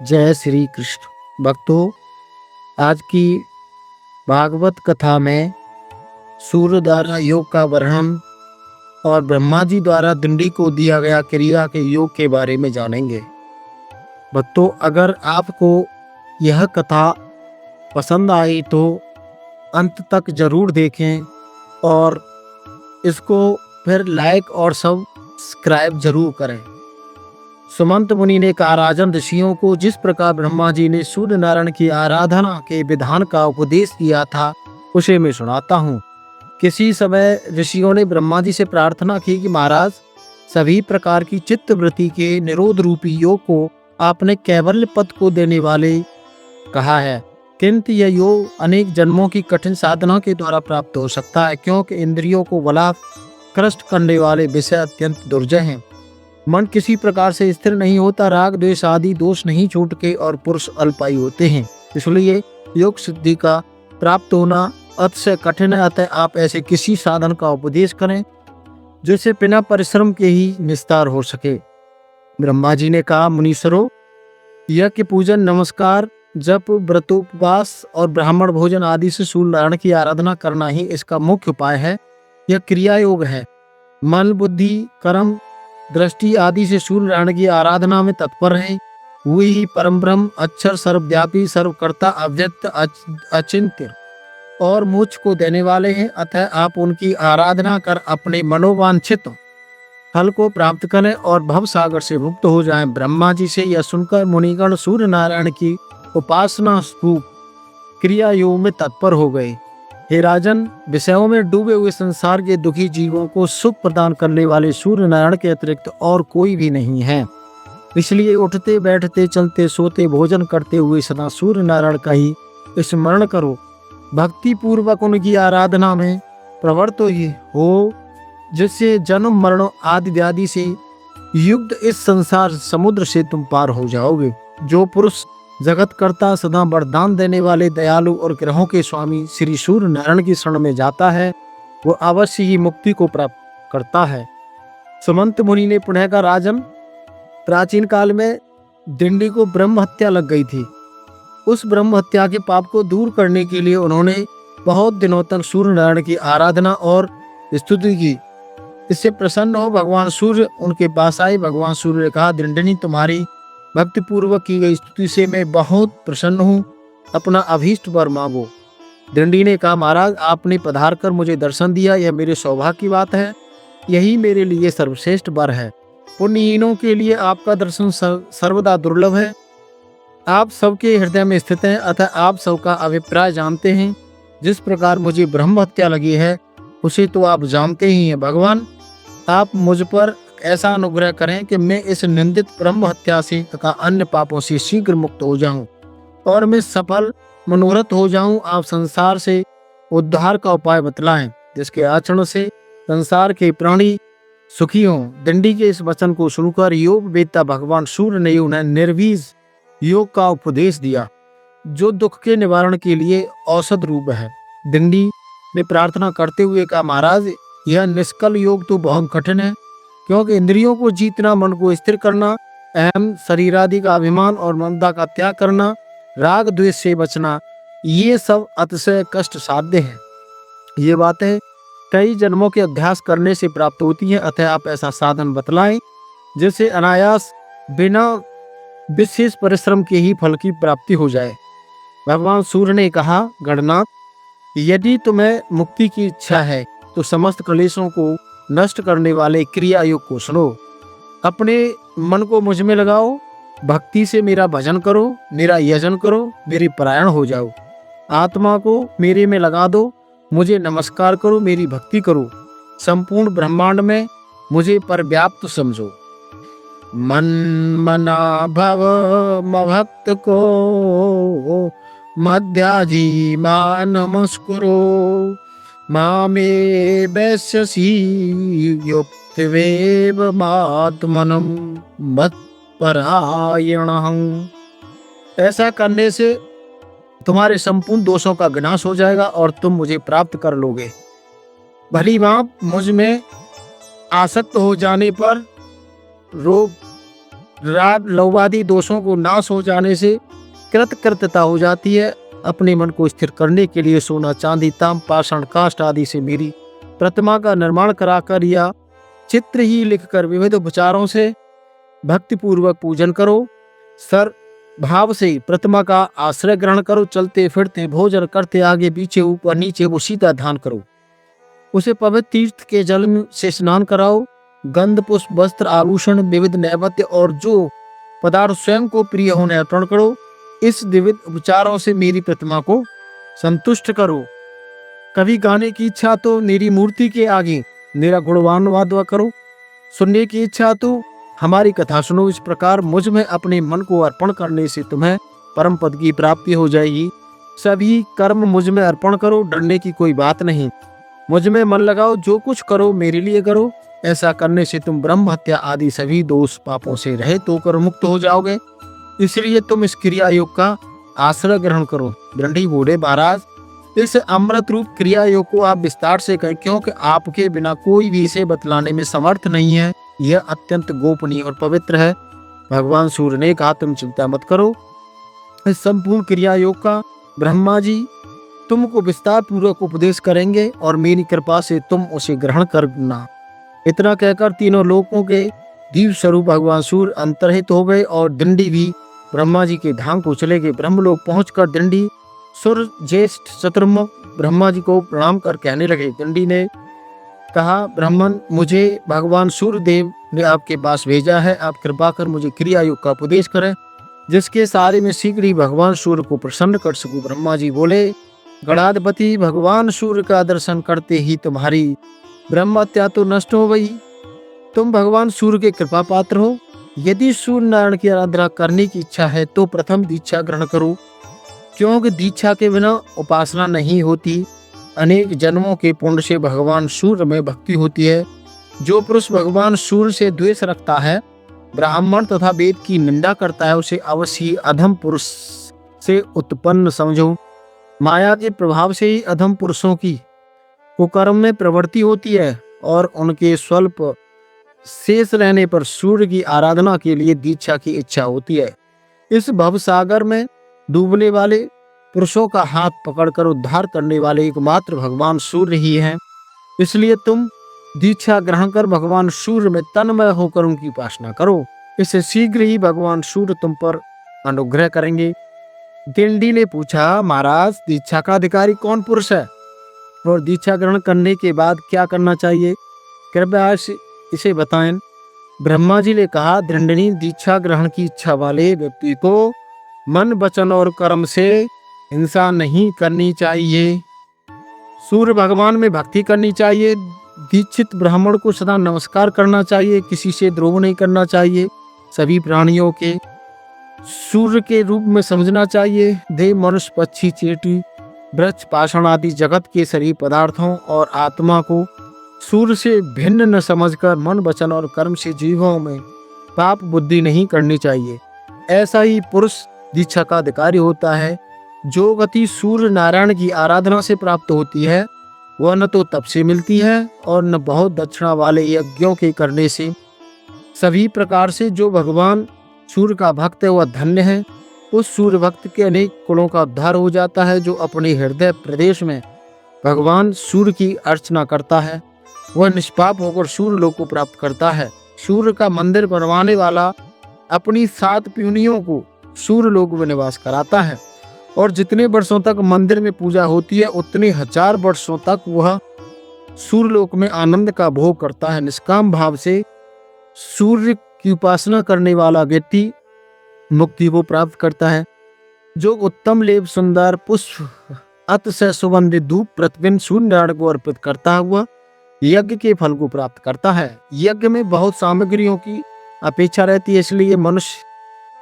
जय श्री कृष्ण भक्तों। आज की भागवत कथा में सूर्य द्वारा योग का वर्णन और ब्रह्मा जी द्वारा दंडी को दिया गया क्रिया के योग के बारे में जानेंगे। भक्तों, अगर आपको यह कथा पसंद आई तो अंत तक जरूर देखें और इसको फिर लाइक और सब्सक्राइब जरूर करें। सुमंत मुनि ने कहा, राजन, ऋषियों को जिस प्रकार ब्रह्मा जी ने सूर्य नारायण की आराधना के विधान का उपदेश किया था उसे मैं सुनाता हूँ। किसी समय ऋषियों ने ब्रह्मा जी से प्रार्थना की कि महाराज, सभी प्रकार की चित्त वृत्ति के निरोध रूपी योग को आपने कैवल्य पद को देने वाले कहा है, किंतु यह योग अनेक जन्मों की कठिन साधना के द्वारा प्राप्त हो सकता है, क्योंकि इंद्रियों को बलात्कृष्ट करने वाले विषय अत्यंत दुर्जय हैं। मन किसी प्रकार से स्थिर नहीं होता, राग द्वेष आदि दोष नहीं छूटते और पुरुष अल्पायु होते हैं। इसलिए योग सिद्धि का प्राप्त होना अतिशय कठिन है। अतः आप ऐसे किसी साधन का उपदेश करें जिससे बिना परिश्रम के ही विस्तार हो सके। ब्रह्मा जी ने कहा, मुनीश्वरों, यज्ञ, पूजन, नमस्कार, जप, व्रतोपवास और ब्राह्मण भोजन आदि से सूर्य नारायण की आराधना करना ही इसका मुख्य उपाय है। यह क्रिया योग है। मन, बुद्धि, कर्म, दृष्टि आदि से सूर्य नारायण की आराधना में तत्पर है। वे ही परम ब्रह्म, अक्षर, सर्वव्यापी, सर्वकर्ता, अव्यक्त, अचिंत्य और मोक्ष को देने वाले हैं। अतः आप उनकी आराधना कर अपने मनोवांछित फल को प्राप्त करें और भव सागर से मुक्त हो जाएं। ब्रह्मा जी से यह सुनकर मुनिगण सूर्य नारायण की उपासना रूप क्रिया योग में तत्पर हो गए। हे राजन, विषयों में डूबे हुए संसार के दुखी जीवों को सुख प्रदान करने वाले सूर्य नारायण के अतिरिक्त और कोई भी नहीं है। इसलिए उठते बैठते चलते सोते भोजन करते हुए सदा सूर्य नारायण का ही स्मरण करो। भक्ति पूर्वक उनकी आराधना में प्रवृत्त हो, जिससे जन्म मरण आदि व्याधि से युक्त इस संसार समुद्र से तुम पार हो जाओगे। जो पुरुष जगत करता, सदा वरदान देने वाले, दयालु और ग्रहों के स्वामी श्री सूर्य नारायण की शरण में जाता है, वो अवश्य ही मुक्ति को प्राप्त करता है। सुमंत मुनि ने पुनः कहा, राजन, प्राचीन काल में दंडी को ब्रह्म हत्या लग गई थी। उस ब्रह्म हत्या के पाप को दूर करने के लिए उन्होंने बहुत दिनों तक सूर्य नारायण की आराधना और स्तुति की। इससे प्रसन्न हो भगवान सूर्य उनके पास आए। भगवान सूर्य ने कहा, दंडिनी, तुम्हारी भक्ति पूर्वक की गई स्तुति से मैं बहुत प्रसन्न हूँ, अपना अभीष्ट वर मांगो। दंडी ने कहा, महाराज, आपने पधार कर मुझे दर्शन दिया, यह मेरे सौभाग्य की बात है। यही मेरे लिए सर्वश्रेष्ठ वर है। पुण्यहीनों के लिए आपका दर्शन सर्वदा दुर्लभ है। आप सबके हृदय में स्थित हैं, अतः आप सबका अभिप्राय जानते हैं। जिस प्रकार मुझे ब्रह्म हत्या लगी है उसे तो आप जानते ही हैं। भगवान, आप मुझ पर ऐसा अनुग्रह करें कि मैं इस निंदित ब्रह्म हत्या से तथा अन्य पापों से शीघ्र मुक्त हो जाऊं और मैं सफल मनोरथ हो जाऊं। आप संसार से उद्धार का उपाय बतलाएं, जिसके आचरण से संसार के प्राणी सुखी हों। दंडी के इस वचन को सुनकर योग वेत्ता भगवान सूर्य ने उन्हें निर्वीज योग का उपदेश दिया, जो दुख के निवारण के लिए औषध रूप है। दंडी ने प्रार्थना करते हुए कहा, महाराज, यह निष्कल योग तो बहुत कठिन है, क्योंकि इंद्रियों को जीतना, मन को स्थिर करना, अहम शरीर आदि का अभिमान और ममता का त्याग करना, राग द्वेष से बचना, ये सब अतिशय कष्ट साध्य है। ये बातें कई जन्मों के अभ्यास करने से प्राप्त होती हैं। अतः आप ऐसा साधन बतलाएं जिससे अनायास बिना विशेष परिश्रम के ही फल की प्राप्ति हो जाए। भगवान सूर्य ने कहा, गणनाथ, यदि तुम्हें मुक्ति की इच्छा है तो समस्त क्लेशों को नष्ट करने वाले क्रिया योग को सुनो। अपने मन को मुझ में लगाओ, भक्ति से मेरा भजन करो, मेरा यजन करो, मेरी परायण हो जाओ। आत्मा को मेरे में लगा दो, मुझे नमस्कार करो, मेरी भक्ति करो। संपूर्ण ब्रह्मांड में मुझे परव्याप्त समझो। मन मना भव मभक्त को मध्याजी मा नमस्कुरो मामे वैश्यसी युक्तवेव मात्मनं मत्परायणं। ऐसा करने से तुम्हारे संपूर्ण दोषों का विनाश हो जाएगा और तुम मुझे प्राप्त कर लोगे। भली भांति मुझ में आसक्त हो जाने पर रोग राग लौवादी दोषों को नाश हो जाने से कृतकृत्यता हो जाती है। अपने मन को स्थिर करने के लिए सोना, चांदी, ताम, पाषाण, काष्ठ आदि से मेरी प्रतिमा का निर्माण कराकर या चित्र ही लिखकर विविध विचारों से भक्तिपूर्वक पूजन करो। सर भाव से प्रतिमा का आश्रय ग्रहण करो। चलते फिरते, भोजन करते, आगे पीछे, ऊपर नीचे वो सीधा ध्यान करो। उसे पवित्र तीर्थ के जल से स्नान कराओ। गंध, पुष्प, वस्त्र, आभूषण, विविध नैवेद्य और जो पदार्थ स्वयं को प्रिय होने अर्पण करो। इस विविध उपचारों से मेरी प्रतिमा को संतुष्ट करो। कभी गाने की इच्छा तो मेरी मूर्ति के आगे मेरा गुणगान वादवा करो। सुनने की इच्छा तो हमारी कथा सुनो। इस प्रकार मुझ में अपने मन को अर्पण करने से तुम्हें परम पद की प्राप्ति हो जाएगी। सभी कर्म मुझ में अर्पण करो, डरने की कोई बात नहीं। मुझ में मन लगाओ, जो कुछ करो मेरे लिए करो। ऐसा करने से तुम ब्रह्म हत्या आदि सभी दोष पापों से रहित होकर मुक्त हो जाओगे। इसलिए तुम इस क्रिया योग का आश्रय ग्रहण करो। दंडी बोले, महाराज इस अमृत रूप क्रिया योग को आप विस्तार से कहें, क्योंकि आपके बिना कोई भी इसे बतलाने में समर्थ नहीं है। यह अत्यंत गोपनीय और पवित्र है। भगवान सूर्य ने कहा, तुम चिंता मत करो। इस संपूर्ण क्रिया योग का ब्रह्मा जी तुमको विस्तार पूर्वक उपदेश करेंगे और मेरी कृपा से तुम उसे ग्रहण करना। इतना कहकर तीनों लोकों के दीप स्वरूप भगवान सूर्य अंतर्हित हो गए और दंडी भी ब्रह्मा जी के धाम को चले गए। ब्रह्मलोक पहुंचकर दंडी सूर्य ज्येष्ठ चतुर्मुख ब्रह्मा जी को प्रणाम कर कहने लगे। दंडी ने कहा, ब्राह्मण, मुझे भगवान सूर्य देव ने आपके पास भेजा है। आप कृपा कर मुझे क्रिया योग का उपदेश करें, जिसके सारे में शीघ्र ही भगवान सूर्य को प्रसन्न कर सकूं। ब्रह्मा जी बोले, गणाधिपति, भगवान सूर्य का दर्शन करते ही तुम्हारी ब्रह्म हत्या तो नष्ट हो गई। तुम भगवान सूर्य के कृपा पात्र हो। यदि सूर्य नारायण की आराधना करने की इच्छा है तो प्रथम दीक्षा ग्रहण करो, क्योंकि दीक्षा के बिना उपासना नहीं होती। अनेक जन्मों के पुण्य से भगवान सूर्य में भक्ति होती है। जो पुरुष भगवान सूर्य से द्वेष रखता है, ब्राह्मण तथा वेद की निंदा करता है, उसे अवश्य ही अधम पुरुष से उत्पन्न समझो। माया के प्रभाव से ही अधम पुरुषों की कुकर्म में प्रवृत्ति होती है और उनके स्वल्प शेष रहने पर सूर्य की आराधना के लिए दीक्षा की इच्छा होती है। इस भवसागर में डूबने वाले पुरुषों का हाथ पकड़कर उद्धार करने वाले एकमात्र भगवान सूर्य ही हैं। इसलिए तुम दीक्षा ग्रहण कर भगवान सूर्य में तन्मय होकर उनकी उपासना करो। इससे शीघ्र ही भगवान सूर्य तुम पर अनुग्रह करेंगे। दिंडी ने पूछा, महाराज, दीक्षा का अधिकारी कौन पुरुष है और दीक्षा ग्रहण करने के बाद क्या करना चाहिए, कृपया इसे बताएं। ब्रह्मा जी ने कहा, दंडनी, दीक्षा ग्रहण की इच्छा वाले व्यक्ति को मन, वचन और कर्म से हिंसा नहीं करनी चाहिए। सूर्य भगवान में भक्ति करनी चाहिए। दीक्षित ब्राह्मण को सदा नमस्कार करना चाहिए। किसी से द्रोह नहीं करना चाहिए। सभी प्राणियों के सूर्य के रूप में समझना चाहिए। देव, मनुष्य, पक्षी, चींटी, वृक्ष, पाषाण आदि जगत के सभी पदार्थों और आत्मा को सूर्य से भिन्न न समझकर मन, वचन और कर्म से जीवों में पाप बुद्धि नहीं करनी चाहिए। ऐसा ही पुरुष दीक्षा का अधिकारी होता है। जो गति सूर्य नारायण की आराधना से प्राप्त होती है, वह न तो तप से मिलती है और न बहुत दक्षिणा वाले यज्ञों के करने से। सभी प्रकार से जो भगवान सूर्य का भक्त है वह धन्य है। उस सूर्य भक्त के अनेक कुलों का उद्धार हो जाता है। जो अपने हृदय प्रदेश में भगवान सूर्य की अर्चना करता है, वह निष्पाप होकर सूर्य लोक को प्राप्त करता है। सूर्य का मंदिर बनवाने वाला अपनी 7 प्यूनियों को सूर्य लोक में निवास कराता है और जितने वर्षों तक मंदिर में पूजा होती है, उतने 1000 वर्षों तक वह सूर्य लोक में आनंद का भोग करता है। निष्काम भाव से सूर्य की उपासना करने वाला व्यक्ति मुक्ति को प्राप्त करता है। जो उत्तम लेप, सुंदर पुष्प, अतिशय सुगंधित धूप प्रतिदिन सूर्य नारायण को अर्पित करता हुआ यज्ञ के फल को प्राप्त करता है। यज्ञ में बहुत सामग्रियों की अपेक्षा रहती है, इसलिए मनुष्य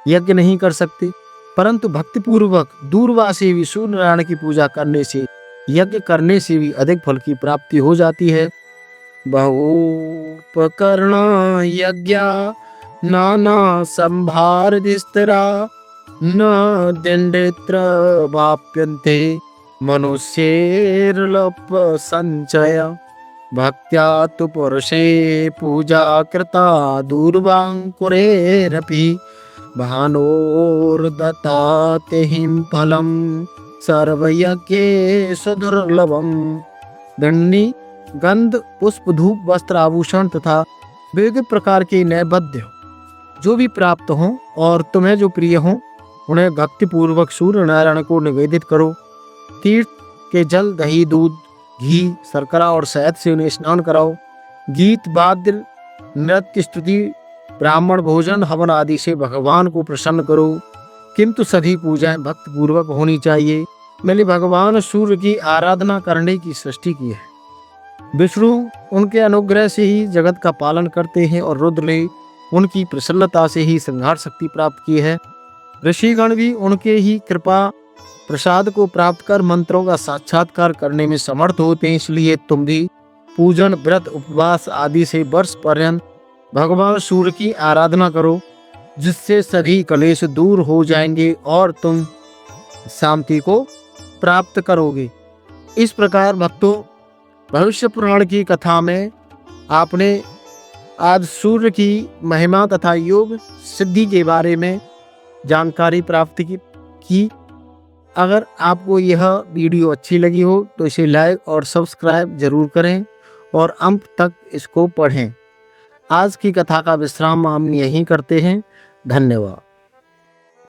यज्ञ नहीं कर सकते, परंतु भक्तिपूर्वक दूरवा से भी सूर्य नारायण की पूजा करने से, यज्ञ करने से भी अधिक फल की प्राप्ति हो जाती है। बहुपकरण यज्ञ नाना संभार दिस्तरा न दंडित्र वाप्यन्ते मनुष्येर्लप संचय। भक्त्या तु पुरुषे पूजा कृता दूर्वांकुरेरपि भानोर्दत्तातिहिं फलं सर्वयज्ञेषु दुर्लभम्। दंडनी गंध पुष्प धूप वस्त्र आभूषण तथा विविध प्रकार के नैवेद्य जो भी प्राप्त हों और तुम्हें जो प्रिय हों उन्हें भक्ति पूर्वक सूर्य नारायण को निवेदित करो। तीर्थ के जल दही दूध घी शर्करा और शहद से उन्हें स्नान कराओ। गीत वाद्य नृत्य स्तुति ब्राह्मण भोजन हवन आदि से भगवान को प्रसन्न करो, किंतु सभी पूजाएं भक्ति पूर्वक होनी चाहिए। मैंने भगवान सूर्य की आराधना करने की सृष्टि की है। विष्णु उनके अनुग्रह से ही जगत का पालन करते हैं और रुद्र ने उनकी प्रसन्नता से ही संहार शक्ति प्राप्त की है। ऋषिगण भी उनके ही कृपा प्रसाद को प्राप्त कर मंत्रों का साक्षात्कार करने में समर्थ होते हैं। इसलिए तुम भी पूजन व्रत उपवास आदि से वर्ष पर्यंत भगवान सूर्य की आराधना करो, जिससे सभी कलेश दूर हो जाएंगे और तुम शांति को प्राप्त करोगे। इस प्रकार भक्तों, भविष्य पुराण की कथा में आपने आज सूर्य की महिमा तथा योग सिद्धि के बारे में जानकारी प्राप्त की। अगर आपको यह वीडियो अच्छी लगी हो तो इसे लाइक और सब्सक्राइब जरूर करें और अंत तक इसको पढ़ें। आज की कथा का विश्राम हम यहीं करते हैं। धन्यवाद।